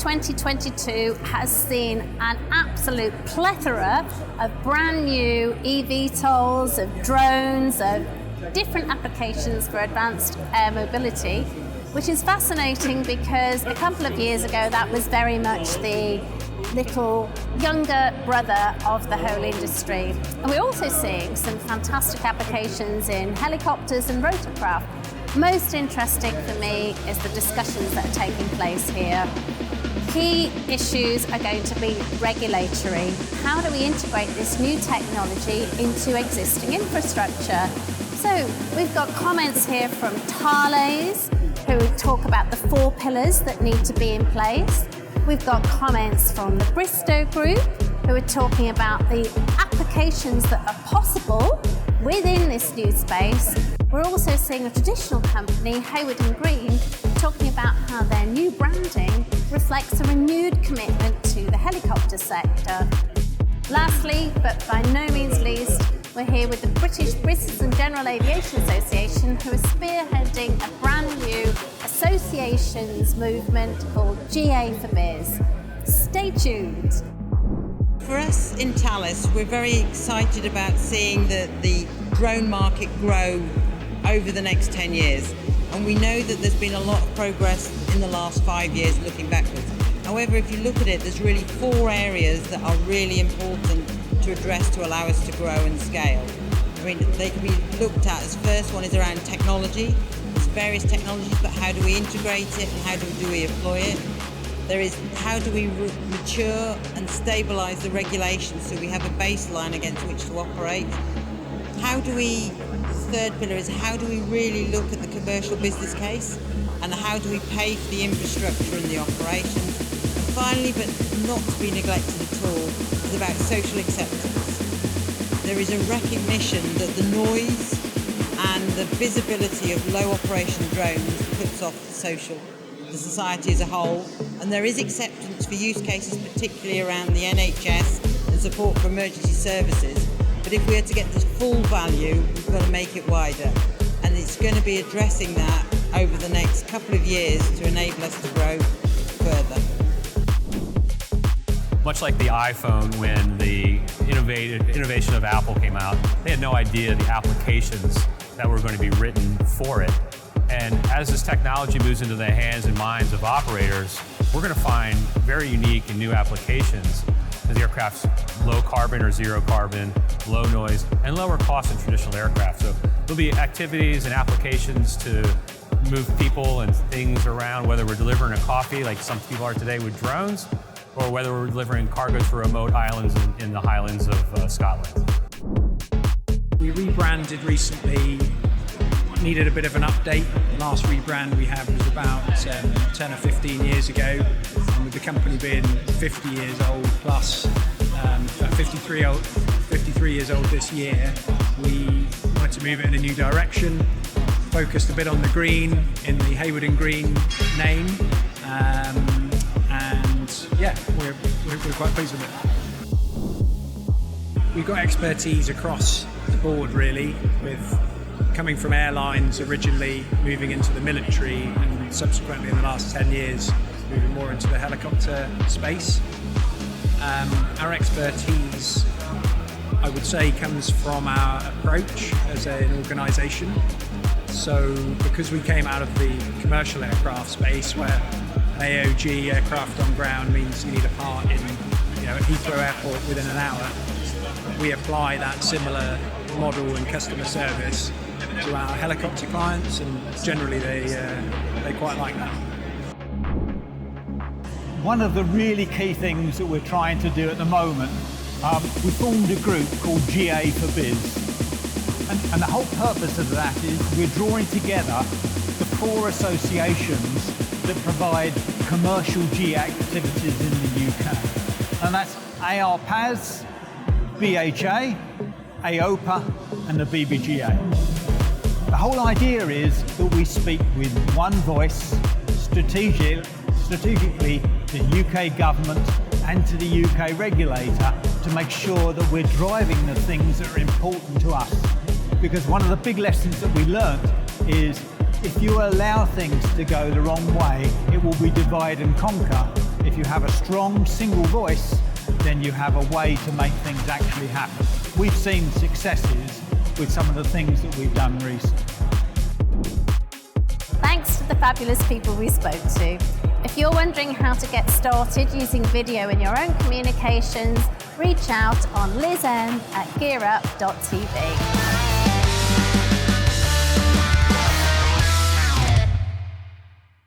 2022 has seen an absolute plethora of brand new eVTOLs, of drones, of different applications for advanced air mobility, which is fascinating because a couple of years ago that was very much the little younger brother of the whole industry. And we're also seeing some fantastic applications in helicopters and rotorcraft. Most interesting for me is the discussions that are taking place here. Key issues are going to be regulatory. How do we integrate this new technology into existing infrastructure? So we've got comments here from Thales, who talk about the 4 pillars that need to be in place. We've got comments from the Bristow Group, who are talking about the applications that are possible within this new space. We're also seeing a traditional company, Hayward & Green, talking about how their new branding reflects a renewed commitment to the helicopter sector. Lastly, but by no means least, we're here with the British Business and General Aviation Association, who are spearheading a brand new associations movement called GA for Biz. Stay tuned. For us in Thales, we're very excited about seeing the drone market grow over the next 10 years. And we know that there's been a lot of progress in the last 5 years looking backwards. However, if you look at it, there's really 4 areas that are really important to address to allow us to grow and scale. I mean, they can be looked at as first one is around technology. There's various technologies, but how do we integrate it and how do we employ it? There is how do we mature and stabilise the regulations so we have a baseline against which to operate? Third pillar is how do we really look at the commercial business case and how do we pay for the infrastructure and the operations? And finally, but not to be neglected at all, is about social acceptance. There is a recognition that the noise and the visibility of low operation drones puts off the society as a whole, and there is acceptance for use cases, particularly around the NHS and support for emergency services. But if we are to get the full value, we've got to make it wider. And it's going to be addressing that over the next couple of years to enable us to grow further. Much like the iPhone, when the innovation of Apple came out, they had no idea the applications that were going to be written for it. And as this technology moves into the hands and minds of operators, we're going to find very unique and new applications as the aircraft's low carbon or zero carbon, low noise, and lower cost than traditional aircraft. So there'll be activities and applications to move people and things around, whether we're delivering a coffee like some people are today with drones, or whether we're delivering cargo to remote islands in the Highlands of Scotland. We rebranded recently, needed a bit of an update. The last rebrand we had was about 10 or 15 years ago, and with the company being 50 years old plus, 53 years old this year, we wanted to move it in a new direction, focused a bit on the green in the Hayward & Green name, and yeah, we're quite pleased with it. We've got expertise across the board really, with coming from airlines originally, moving into the military, and subsequently in the last 10 years moving more into the helicopter space. Our expertise, I would say, comes from our approach as an organisation. So because we came out of the commercial aircraft space where an AOG, aircraft on ground, means you need a part in at Heathrow Airport within an hour, we apply that similar model and customer service to our helicopter clients, and generally they quite like that. One of the really key things that we're trying to do at the moment, we formed a group called GA for Biz. And the whole purpose of that is we're drawing together the 4 associations that provide commercial GA activities in the UK. And that's ARPAS, BHA, AOPA, and the BBGA. The whole idea is that we speak with one voice strategically to the UK government and to the UK regulator to make sure that we're driving the things that are important to us. Because one of the big lessons that we learnt is if you allow things to go the wrong way, it will be divide and conquer. If you have a strong single voice, then you have a way to make things actually happen. We've seen successes with some of the things that we've done recently. Thanks to the fabulous people we spoke to. If you're wondering how to get started using video in your own communications, reach out on lizm at GearUpTV.